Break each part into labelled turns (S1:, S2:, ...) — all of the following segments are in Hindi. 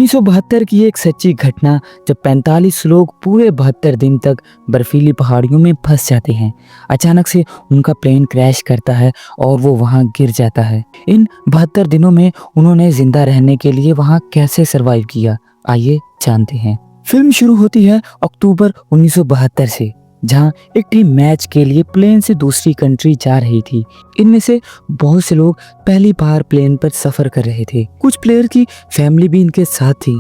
S1: 1972 की एक सच्ची घटना, जब 45 लोग पूरे 72 दिन तक बर्फीली पहाड़ियों में फंस जाते हैं। अचानक से उनका प्लेन क्रैश करता है और वो वहां गिर जाता है। इन 72 दिनों में उन्होंने जिंदा रहने के लिए वहां कैसे सरवाइव किया, आइए जानते हैं। फिल्म शुरू होती है अक्टूबर 1972 से, जहां एक टीम मैच के लिए प्लेन से दूसरी कंट्री जा रही थी। इनमें से बहुत से लोग पहली बार प्लेन पर सफर कर रहे थे। कुछ प्लेयर की फैमिली भी इनके साथ थी।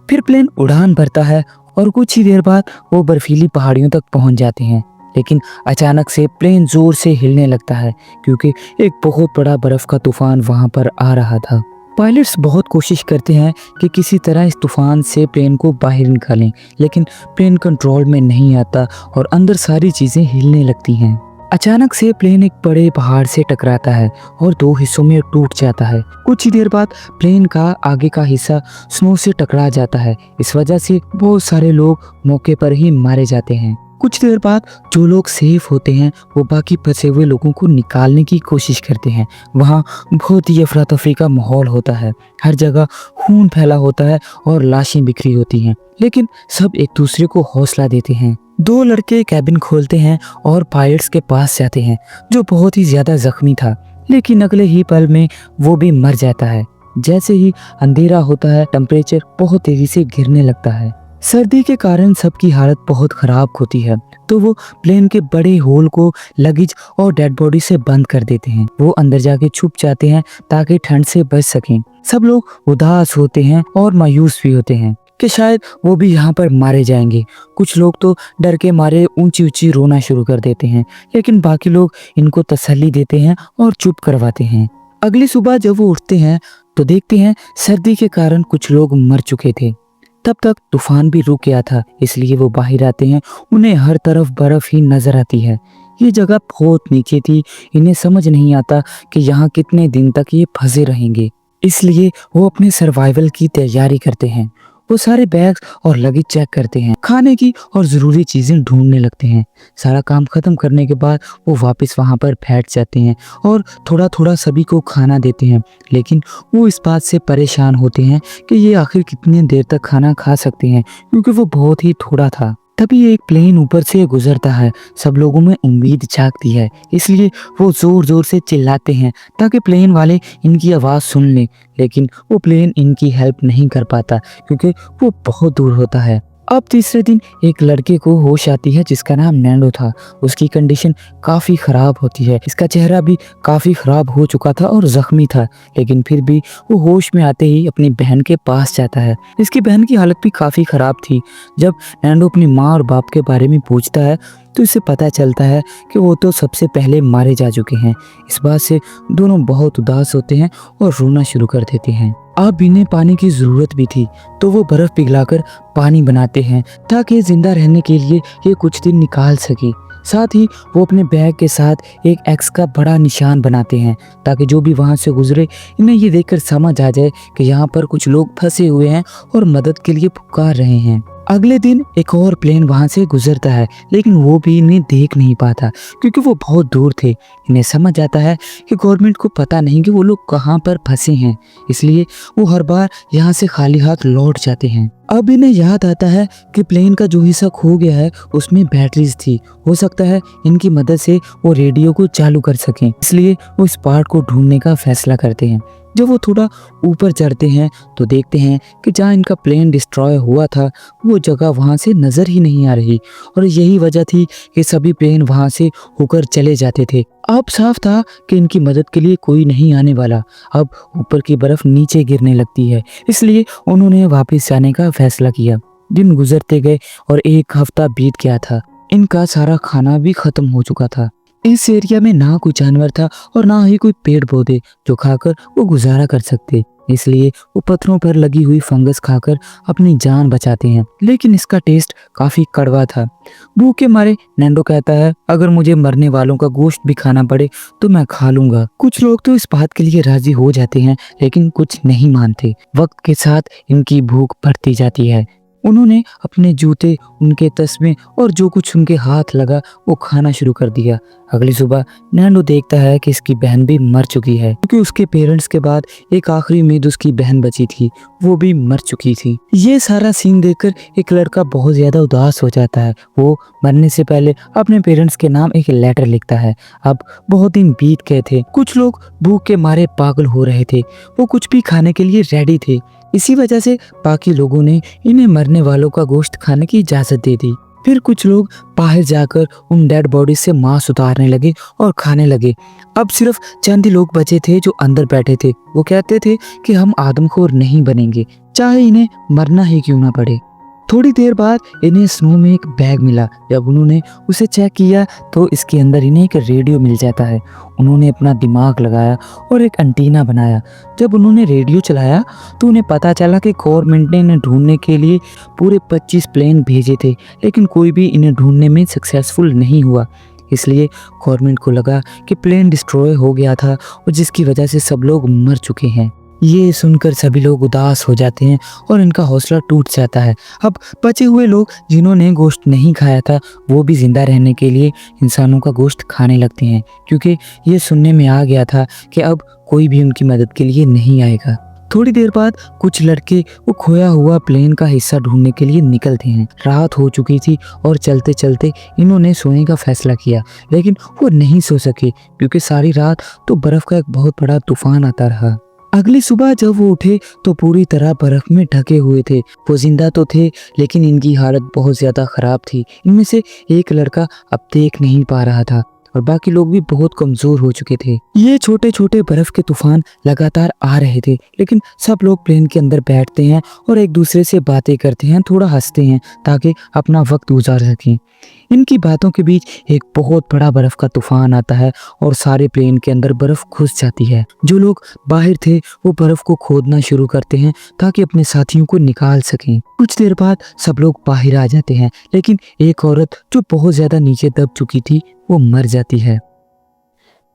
S1: फिर प्लेन उड़ान भरता है और कुछ ही देर बाद वो बर्फीली पहाड़ियों तक पहुंच जाते हैं। लेकिन अचानक से प्लेन जोर से हिलने लगता है, क्योंकि एक बहुत बड़ा बर्फ का तूफान वहां पर आ रहा था। पायलट्स बहुत कोशिश करते हैं कि किसी तरह इस तूफान से प्लेन को बाहर निकालें, लेकिन प्लेन कंट्रोल में नहीं आता और अंदर सारी चीजें हिलने लगती हैं। अचानक से प्लेन एक बड़े पहाड़ से टकराता है और दो हिस्सों में टूट जाता है। कुछ ही देर बाद प्लेन का आगे का हिस्सा स्नो से टकरा जाता है। इस वजह से बहुत सारे लोग मौके पर ही मारे जाते हैं। कुछ देर बाद जो लोग सेफ होते हैं वो बाकी फंसे हुए लोगों को निकालने की कोशिश करते हैं। वहाँ बहुत ही अफरा तफरी का माहौल होता है। हर जगह खून फैला होता है और लाशें बिखरी होती हैं, लेकिन सब एक दूसरे को हौसला देते हैं। दो लड़के कैबिन खोलते हैं और पायलट्स के पास जाते हैं, जो बहुत ही ज्यादा जख्मी था, लेकिन अगले ही पल में वो भी मर जाता है। जैसे ही अंधेरा होता है, टेम्परेचर बहुत तेजी से गिरने लगता है। सर्दी के कारण सबकी हालत बहुत खराब होती है, तो वो प्लेन के बड़े होल को लगेज और डेड बॉडी से बंद कर देते हैं। वो अंदर जाके छुप जाते हैं ताकि ठंड से बच सकें। सब लोग उदास होते हैं और मायूस भी होते हैं कि शायद वो भी यहाँ पर मारे जाएंगे। कुछ लोग तो डर के मारे ऊंची ऊंची रोना शुरू कर देते हैं, लेकिन बाकी लोग इनको तसल्ली देते हैं और चुप करवाते हैं। अगली सुबह जब वो उठते हैं तो देखते हैं सर्दी के कारण कुछ लोग मर चुके थे। तब तक तूफान भी रुक गया था, इसलिए वो बाहर आते हैं। उन्हें हर तरफ बर्फ ही नजर आती है। ये जगह बहुत नीचे थी। इन्हें समझ नहीं आता कि यहाँ कितने दिन तक ये फंसे रहेंगे, इसलिए वो अपने सर्वाइवल की तैयारी करते हैं। वो सारे बैग्स और लगेज चेक करते हैं, खाने की और जरूरी चीजें ढूंढने लगते हैं। सारा काम खत्म करने के बाद वो वापस वहां पर बैठ जाते हैं और थोड़ा थोड़ा सभी को खाना देते हैं। लेकिन वो इस बात से परेशान होते हैं कि ये आखिर कितनी देर तक खाना खा सकते हैं, क्योंकि वो बहुत ही थोड़ा था। तभी एक प्लेन ऊपर से गुजरता है। सब लोगों में उम्मीद जागती है, इसलिए वो जोर जोर से चिल्लाते हैं ताकि प्लेन वाले इनकी आवाज़ सुन लें। लेकिन वो प्लेन इनकी हेल्प नहीं कर पाता, क्योंकि वो बहुत दूर होता है। अब तीसरे दिन एक लड़के को होश आती है, जिसका नाम नैंडो था। उसकी कंडीशन काफ़ी ख़राब होती है। इसका चेहरा भी काफ़ी ख़राब हो चुका था और ज़ख्मी था, लेकिन फिर भी वो होश में आते ही अपनी बहन के पास जाता है। इसकी बहन की हालत भी काफ़ी ख़राब थी। जब नैंडो अपनी माँ और बाप के बारे में पूछता है तो इसे पता चलता है कि वो तो सबसे पहले मारे जा चुके हैं। इस बात से दोनों बहुत उदास होते हैं और रोना शुरू कर देते हैं। अब इन्हें पानी की ज़रूरत भी थी, तो वो बर्फ़ पिघलाकर पानी बनाते हैं ताकि जिंदा रहने के लिए ये कुछ दिन निकाल सके। साथ ही वो अपने बैग के साथ एक एक्स का बड़ा निशान बनाते हैं, ताकि जो भी वहाँ से गुजरे इन्हें ये देखकर समझ आ जाए कि यहाँ पर कुछ लोग फंसे हुए हैं और मदद के लिए पुकार रहे हैं। अगले दिन एक और प्लेन वहां से गुजरता है, लेकिन वो भी इन्हें देख नहीं पाता, क्योंकि वो बहुत दूर थे। इन्हें समझ आता है कि गवर्नमेंट को पता नहीं कि वो लोग कहाँ पर फंसे हैं, इसलिए वो हर बार यहाँ से खाली हाथ लौट जाते हैं। अब इन्हें याद आता है कि प्लेन का जो हिस्सा खो गया है उसमें बैटरीज थी। हो सकता है इनकी मदद से वो रेडियो को चालू कर सकें, इसलिए वो इस पार्ट को ढूंढने का फैसला करते हैं। जब वो थोड़ा ऊपर चढ़ते हैं तो देखते हैं कि जहाँ इनका प्लेन डिस्ट्रॉय हुआ था वो जगह वहाँ से नज़र ही नहीं आ रही, और यही वजह थी कि सभी प्लेन वहाँ से होकर चले जाते थे। अब साफ था कि इनकी मदद के लिए कोई नहीं आने वाला। अब ऊपर की बर्फ नीचे गिरने लगती है, इसलिए उन्होंने वापस जाने का फैसला किया। दिन गुजरते गए और एक हफ्ता बीत गया था। इनका सारा खाना भी खत्म हो चुका था। इस एरिया में ना कोई जानवर था और ना ही कोई पेड़ पौधे जो खाकर वो गुजारा कर सकते, इसलिए वो पत्थरों पर लगी हुई फंगस खाकर अपनी जान बचाते हैं। लेकिन इसका टेस्ट काफी कड़वा था। भूख के मारे नैंडो कहता है, अगर मुझे मरने वालों का गोश्त भी खाना पड़े तो मैं खा लूंगा। कुछ लोग तो इस बात के लिए राजी हो जाते हैं, लेकिन कुछ नहीं मानते। वक्त के साथ इनकी भूख बढ़ती जाती है। उन्होंने अपने जूते, उनके तस्मे और जो कुछ उनके हाथ लगा वो खाना शुरू कर दिया। अगली सुबह नैंडो देखता है कि इसकी बहन भी मर चुकी है, क्योंकि उसके पेरेंट्स के बाद एक आखिरी उम्मीद उसकी बहन बची थी, वो भी मर चुकी थी। ये सारा सीन देखकर एक लड़का बहुत ज्यादा उदास हो जाता है। वो मरने से पहले अपने पेरेंट्स के नाम एक लेटर लिखता है। अब बहुत दिन बीत गए थे, कुछ लोग भूख के मारे पागल हो रहे थे, वो कुछ भी खाने के लिए रेडी थे। इसी वजह से बाकी लोगों ने इन्हें मरने वालों का गोश्त खाने की इजाजत दे दी। फिर कुछ लोग बाहर जाकर उन डेड बॉडी से मांस उतारने लगे और खाने लगे। अब सिर्फ चंद ही लोग बचे थे जो अंदर बैठे थे। वो कहते थे कि हम आदमखोर नहीं बनेंगे, चाहे इन्हें मरना ही क्यों ना पड़े। थोड़ी देर बाद इन्हें स्नो में एक बैग मिला। जब उन्होंने उसे चेक किया तो इसके अंदर इन्हें एक रेडियो मिल जाता है। उन्होंने अपना दिमाग लगाया और एक एंटीना बनाया। जब उन्होंने रेडियो चलाया तो उन्हें पता चला कि गवर्नमेंट ने इन्हें ढूंढने के लिए पूरे 25 प्लेन भेजे थे, लेकिन कोई भी इन्हें ढूंढने में सक्सेसफुल नहीं हुआ। इसलिए गवर्नमेंट को लगा कि प्लेन डिस्ट्रॉय हो गया था और जिसकी वजह से सब लोग मर चुके हैं। ये सुनकर सभी लोग उदास हो जाते हैं और इनका हौसला टूट जाता है। अब बचे हुए लोग जिन्होंने गोश्त नहीं खाया था वो भी जिंदा रहने के लिए इंसानों का गोश्त खाने लगते हैं, क्योंकि ये सुनने में आ गया था कि अब कोई भी उनकी मदद के लिए नहीं आएगा। थोड़ी देर बाद कुछ लड़के वो खोया हुआ प्लेन का हिस्सा ढूंढने के लिए निकलते हैं। रात हो चुकी थी और चलते चलते इन्होंने सोने का फैसला किया, लेकिन वो नहीं सो सके क्योंकि सारी रात तो बर्फ का एक बहुत बड़ा तूफान आता रहा। अगली सुबह जब वो उठे तो पूरी तरह बर्फ में ढके हुए थे। वो जिंदा तो थे, लेकिन इनकी हालत बहुत ज्यादा खराब थी। इनमें से एक लड़का अब देख नहीं पा रहा था और बाकी लोग भी बहुत कमजोर हो चुके थे। ये छोटे छोटे बर्फ के तूफान लगातार आ रहे थे, लेकिन सब लोग प्लेन के अंदर बैठते हैं और एक दूसरे से बातें करते हैं, थोड़ा हंसते हैं ताकि अपना वक्त गुजार सकें। इनकी बातों के बीच एक बहुत बड़ा बर्फ का तूफान आता है और सारे प्लेन के अंदर बर्फ घुस जाती है। जो लोग बाहर थे वो बर्फ को खोदना शुरू करते हैं ताकि अपने साथियों को निकाल सकें। कुछ देर बाद सब लोग बाहर आ जाते हैं, लेकिन एक औरत जो बहुत ज्यादा नीचे दब चुकी थी वो मर जाती है।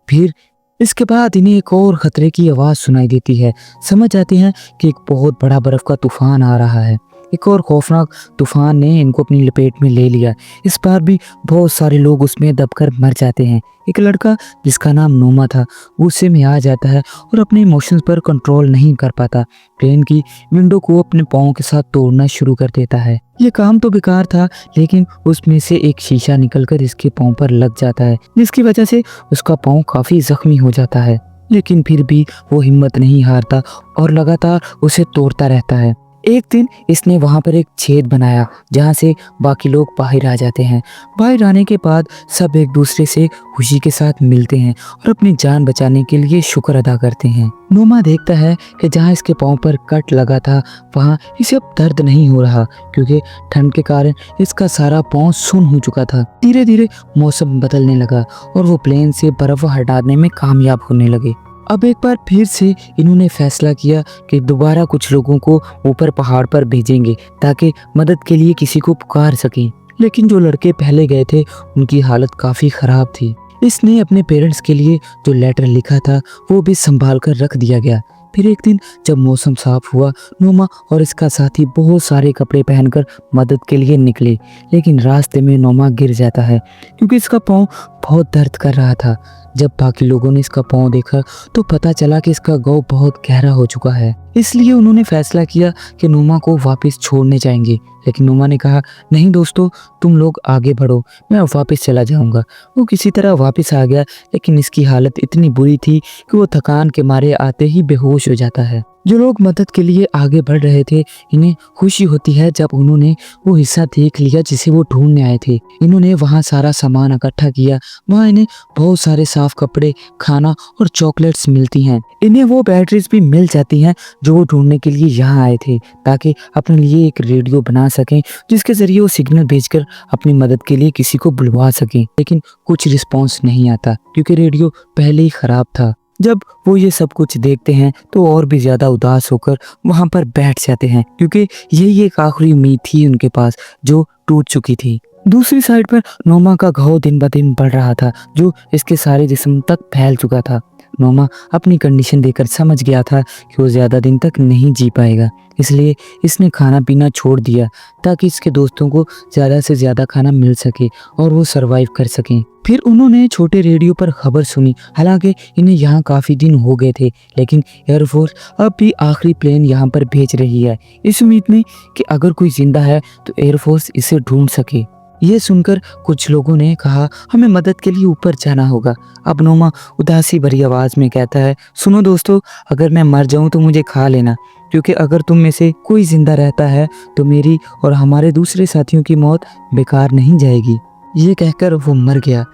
S1: फिर इसके बाद इन्हें एक और खतरे की आवाज सुनाई देती है। समझ जाते हैं कि एक बहुत बड़ा बर्फ का तूफान आ रहा है। एक और खौफनाक तूफान ने इनको अपनी लपेट में ले लिया। इस बार भी बहुत सारे लोग उसमें दबकर मर जाते हैं। एक लड़का जिसका नाम नोमा था गुस्से में आ जाता है और अपने इमोशंस पर कंट्रोल नहीं कर पाता। प्लेन की विंडो को अपने पाँव के साथ तोड़ना शुरू कर देता है। ये काम तो बेकार था, लेकिन उसमें से एक शीशा निकलकर इसके पाँव पर लग जाता है, जिसकी वजह से उसका पाँव काफी जख्मी हो जाता है। लेकिन फिर भी वो हिम्मत नहीं हारता और लगातार उसे तोड़ता रहता है। एक दिन इसने वहां पर एक छेद बनाया जहां से बाकी लोग बाहर आ जाते हैं। बाहर आने के बाद सब एक दूसरे से खुशी के साथ मिलते हैं और अपनी जान बचाने के लिए शुक्र अदा करते हैं। नोमा देखता है कि जहां इसके पाँव पर कट लगा था वहां इसे अब दर्द नहीं हो रहा, क्योंकि ठंड के कारण इसका सारा पाँव सुन्न हो चुका था। धीरे धीरे मौसम बदलने लगा और वो प्लेन से बर्फ हटाने में कामयाब होने लगे। अब एक बार फिर से इन्होंने फैसला किया कि दोबारा कुछ लोगों को ऊपर पहाड़ पर भेजेंगे ताकि मदद के लिए किसी को पुकार सकें। लेकिन जो लड़के पहले गए थे उनकी हालत काफ़ी ख़राब थी। इसने अपने पेरेंट्स के लिए जो लेटर लिखा था वो भी संभाल कर रख दिया गया। फिर एक दिन जब मौसम साफ हुआ, नोमा और इसका साथी बहुत सारे कपड़े पहनकर मदद के लिए निकले, लेकिन रास्ते में नोमा गिर जाता है क्योंकि इसका पाँव बहुत दर्द कर रहा था। जब बाकी लोगों ने इसका पाँव देखा तो पता चला कि इसका घाव बहुत गहरा हो चुका है। इसलिए उन्होंने फैसला किया कि नोमा को वापस छोड़ने जाएंगे, लेकिन नोमा ने कहा, नहीं दोस्तों, तुम लोग आगे बढ़ो, मैं वापस चला जाऊंगा। वो किसी तरह वापस आ गया, लेकिन इसकी हालत इतनी बुरी थी कि वो थकान के मारे आते ही बेहोश हो जाता है। जो लोग मदद के लिए आगे बढ़ रहे थे इन्हें खुशी होती है जब उन्होंने वो हिस्सा देख लिया जिसे वो ढूंढने आए थे। इन्होंने वहाँ सारा सामान इकट्ठा किया। वहाँ इन्हें बहुत सारे साफ कपड़े, खाना और चॉकलेट्स मिलती हैं। इन्हें वो बैटरीज भी मिल जाती हैं जो वो ढूंढने के लिए यहाँ आए थे, ताकि अपने लिए एक रेडियो बना सकें जिसके जरिए वो सिग्नल भेजकर अपनी मदद के लिए किसी को बुलवा सकें। लेकिन कुछ रिस्पॉन्स नहीं आता क्योंकि रेडियो पहले ही खराब था। जब वो ये सब कुछ देखते हैं तो और भी ज्यादा उदास होकर वहां पर बैठ जाते हैं, क्योंकि यही एक आखिरी उम्मीद थी उनके पास जो टूट चुकी थी। दूसरी साइड पर नोमा का घाव दिन ब दिन बढ़ रहा था, जो इसके सारे जिस्म तक फैल चुका था। नोमा अपनी कंडीशन देखकर समझ गया था कि वो ज़्यादा दिन तक नहीं जी पाएगा, इसलिए इसने खाना पीना छोड़ दिया ताकि इसके दोस्तों को ज़्यादा से ज़्यादा खाना मिल सके और वो सरवाइव कर सकें। फिर उन्होंने छोटे रेडियो पर खबर सुनी। हालांकि इन्हें यहाँ काफ़ी दिन हो गए थे, लेकिन एयरफोर्स अब भी आखिरी प्लेन यहाँ पर भेज रही है, इस उम्मीद में कि अगर कोई जिंदा है तो एयरफोर्स इसे ढूंढ सके। ये सुनकर कुछ लोगों ने कहा, हमें मदद के लिए ऊपर जाना होगा। अब नोमा उदासी भरी आवाज़ में कहता है, सुनो दोस्तों, अगर मैं मर जाऊं तो मुझे खा लेना, क्योंकि अगर तुम में से कोई जिंदा रहता है तो मेरी और हमारे दूसरे साथियों की मौत बेकार नहीं जाएगी। ये कहकर वो मर गया।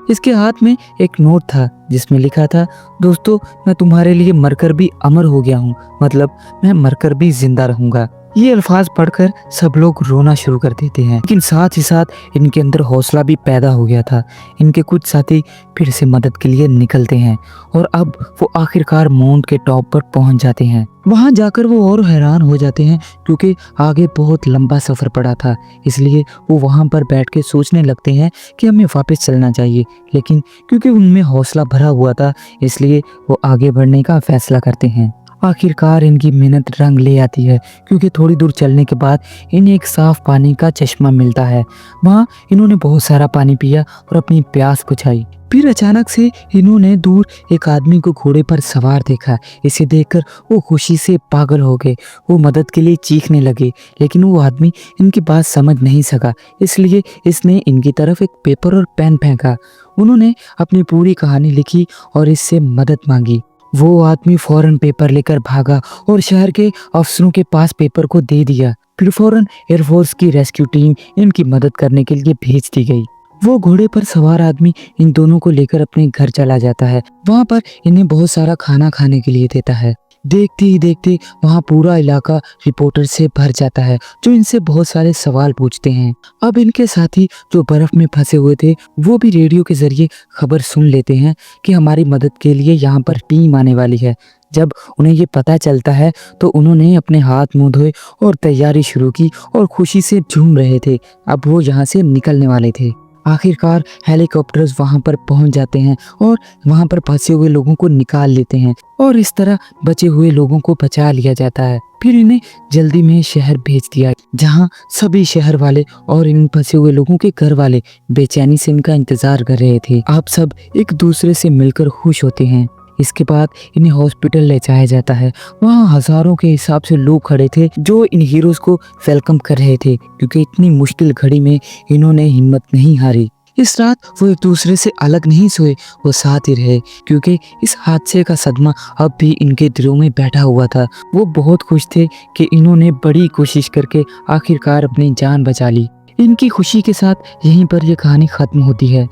S1: इसके हाथ में एक नोट था जिसमें लिखा था, दोस्तों मैं तुम्हारे लिए मरकर भी अमर हो गया हूँ, मतलब मैं मरकर भी जिंदा रहूंगा। ये अल्फाज पढ़कर सब लोग रोना शुरू कर देते हैं, लेकिन साथ ही साथ इनके अंदर हौसला भी पैदा हो गया था। इनके कुछ साथी फिर से मदद के लिए निकलते हैं और अब वो आखिरकार माउंट के टॉप पर पहुंच जाते हैं। वहां जाकर वो और हैरान हो जाते हैं क्योंकि आगे बहुत लंबा सफर पड़ा था, इसलिए वो वहां पर बैठ के सोचने लगते हैं कि हमें वापस चलना चाहिए। लेकिन क्योंकि उनमें हौसला भरा हुआ था, इसलिए वो आगे बढ़ने का फैसला करते हैं। आखिरकार इनकी मेहनत रंग ले आती है, क्योंकि थोड़ी दूर चलने के बाद इन्हें एक साफ पानी का चश्मा मिलता है। वहाँ इन्होंने बहुत सारा पानी पिया और अपनी प्यास बुझाई। फिर अचानक से इन्होंने दूर एक आदमी को घोड़े पर सवार देखा। इसे देखकर वो खुशी से पागल हो गए। वो मदद के लिए चीखने लगे, लेकिन वो आदमी इनकी बात समझ नहीं सका, इसलिए इसने इनकी तरफ एक पेपर और पेन फेंका। उन्होंने अपनी पूरी कहानी लिखी और इससे मदद मांगी। वो आदमी फौरन पेपर लेकर भागा और शहर के अफसरों के पास पेपर को दे दिया। फिर फौरन एयरफोर्स की रेस्क्यू टीम इनकी मदद करने के लिए भेज दी गई। वो घोड़े पर सवार आदमी इन दोनों को लेकर अपने घर चला जाता है। वहाँ पर इन्हें बहुत सारा खाना खाने के लिए देता है। देखते ही देखते वहाँ पूरा इलाका रिपोर्टर से भर जाता है, जो इनसे बहुत सारे सवाल पूछते हैं। अब इनके साथी जो बर्फ में फंसे हुए थे, वो भी रेडियो के जरिए खबर सुन लेते हैं कि हमारी मदद के लिए यहाँ पर टीम आने वाली है। जब उन्हें ये पता चलता है तो उन्होंने अपने हाथ मुंह धोए और तैयारी शुरू की और खुशी से झूम रहे थे। अब वो यहाँ से निकलने वाले थे। आखिरकार हेलीकॉप्टर्स वहां पर पहुंच जाते हैं और वहां पर फंसे हुए लोगों को निकाल लेते हैं और इस तरह बचे हुए लोगों को बचा लिया जाता है। फिर इन्हें जल्दी में शहर भेज दिया, जहां सभी शहर वाले और इन फंसे हुए लोगों के घर वाले बेचैनी से इनका इंतजार कर रहे थे। आप सब एक दूसरे से मिलकर खुश होते हैं। इसके बाद इन्हें हॉस्पिटल ले जाया जाता है। वहाँ हजारों के हिसाब से लोग खड़े थे जो इन हीरोज को वेलकम कर रहे थे, क्योंकि इतनी मुश्किल घड़ी में इन्होंने हिम्मत नहीं हारी। इस रात वो एक दूसरे से अलग नहीं सोए, वो साथ ही रहे, क्योंकि इस हादसे का सदमा अब भी इनके दिलों में बैठा हुआ था। वो बहुत खुश थे कि इन्होंने बड़ी कोशिश करके आखिरकार अपनी जान बचा ली। इनकी खुशी के साथ यहीं पर यह कहानी खत्म होती है।